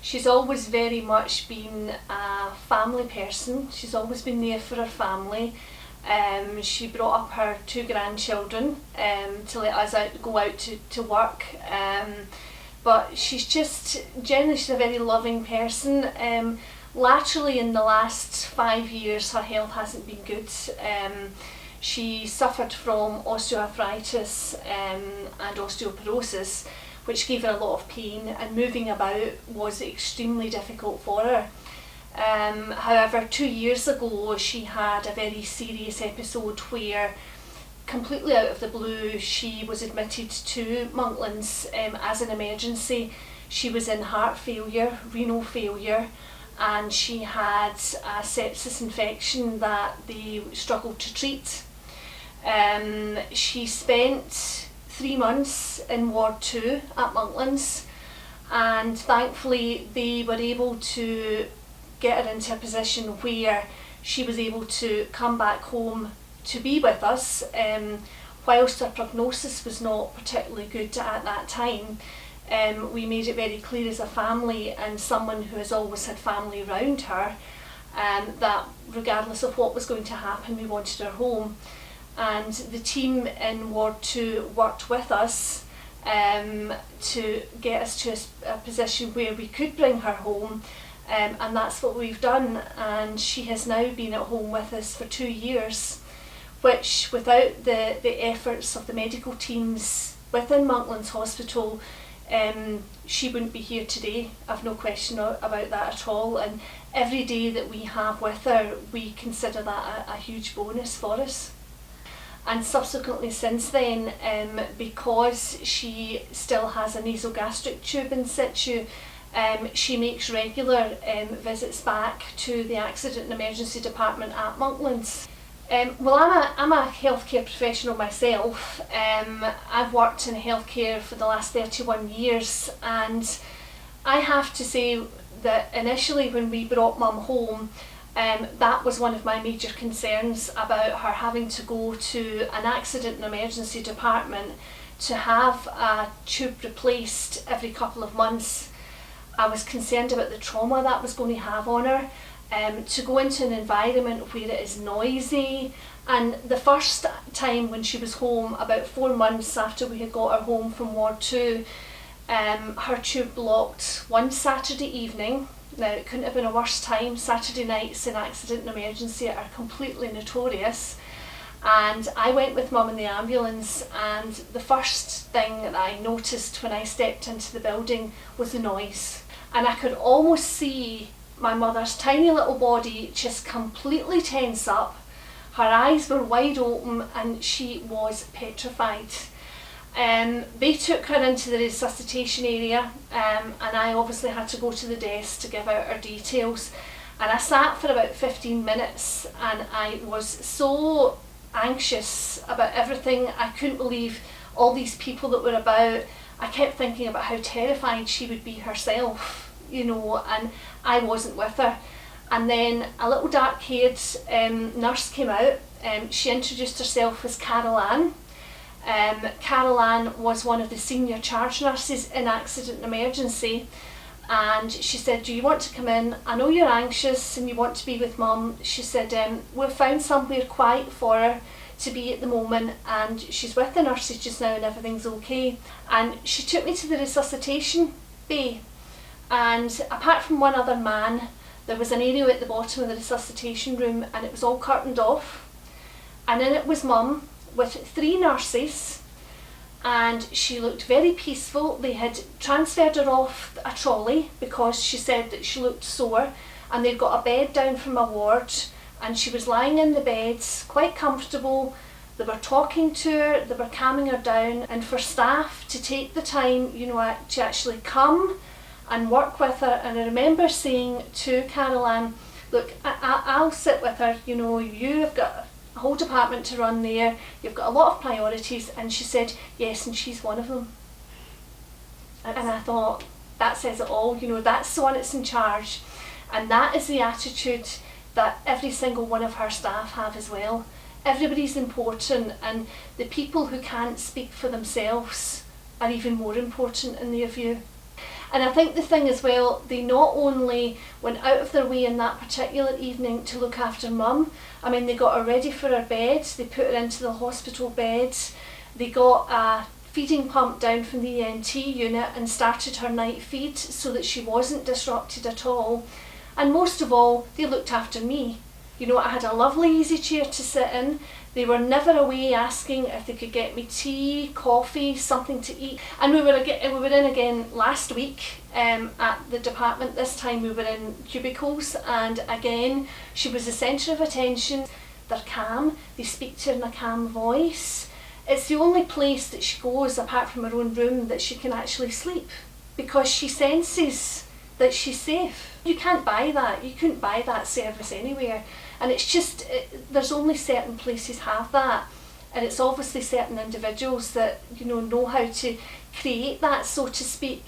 She's always very much been a family person. She's always been there for her family. She brought up her 2 grandchildren to let us go out to work. But she's a very loving person. Laterally in the last 5 years her health hasn't been good. She suffered from osteoarthritis and osteoporosis, which gave her a lot of pain, and moving about was extremely difficult for her. However, 2 years ago she had a very serious episode where, completely out of the blue, she was admitted to Monklands as an emergency. She was in heart failure, renal failure, and she had a sepsis infection that they struggled to treat. She spent 3 months in Ward 2 at Monklands, and thankfully they were able to get her into a position where she was able to come back home to be with us. Whilst her prognosis was not particularly good at that time, we made it very clear as a family, and someone who has always had family around her, that regardless of what was going to happen, we wanted her home. And the team in Ward 2 worked with us to get us to a position where we could bring her home, and that's what we've done. And she has now been at home with us for 2 years, which, without the efforts of the medical teams within Monklands Hospital, she wouldn't be here today. I've no question about that at all. And every day that we have with her, we consider that a huge bonus for us. And subsequently since then, because she still has a nasogastric tube in situ, she makes regular visits back to the accident and emergency department at Monklands. Well, I'm a healthcare professional myself. I've worked in healthcare for the last 31 years, and I have to say that initially when we brought Mum home, that was one of my major concerns about her having to go to an accident and emergency department to have a tube replaced every couple of months. I was concerned about the trauma that was going to have on her. To go into an environment where it is noisy, and the first time when she was home, about 4 months after we had got her home from Ward 2, her tube blocked one Saturday evening. Now, it couldn't have been a worse time. Saturday nights in accident and emergency are completely notorious. And I went with Mum in the ambulance, and the first thing that I noticed when I stepped into the building was the noise. And I could almost see my mother's tiny little body just completely tense up. Her eyes were wide open and she was petrified. They took her into the resuscitation area, and I obviously had to go to the desk to give out her details. And I sat for about 15 minutes and I was so anxious about everything. I couldn't believe all these people that were about. I kept thinking about how terrified she would be herself, you know, and I wasn't with her. And then a little dark-haired nurse came out. She introduced herself as Carol Ann. Carol Ann was one of the senior charge nurses in accident and emergency, and she said, "Do you want to come in? I know you're anxious and you want to be with Mum." She said, "We've found somewhere quiet for her to be at the moment, and she's with the nurses just now and everything's okay." And she took me to the resuscitation bay, and apart from one other man, there was an area at the bottom of the resuscitation room, and it was all curtained off, and in it was Mum with 3 nurses, and she looked very peaceful. They had transferred her off a trolley because she said that she looked sore, and they'd got a bed down from a ward, and she was lying in the bed quite comfortable. They were talking to her, they were calming her down, and for staff to take the time, you know, to actually come and work with her. And I remember saying to Carol Ann, "Look, I'll sit with her, you know, you have got a whole department to run there, you've got a lot of priorities." And she said, "Yes, and she's one of them." And I thought, that says it all, you know, that's the one that's in charge. And that is the attitude that every single one of her staff have as well. Everybody's important, and the people who can't speak for themselves are even more important in their view. And I think the thing as well, they not only went out of their way in that particular evening to look after Mum. I mean, they got her ready for her bed, they put her into the hospital bed, they got a feeding pump down from the ENT unit and started her night feed so that she wasn't disrupted at all. And most of all, they looked after me. You know, I had a lovely easy chair to sit in. They were never away asking if they could get me tea, coffee, something to eat. And we were in again last week at the department. This time we were in cubicles, and again she was the centre of attention. They're calm, they speak to her in a calm voice. It's the only place that she goes, apart from her own room, that she can actually sleep, because she senses that she's safe. You can't buy that. You couldn't buy that service anywhere. And it's just, there's only certain places have that. And it's obviously certain individuals that, you know how to create that, so to speak.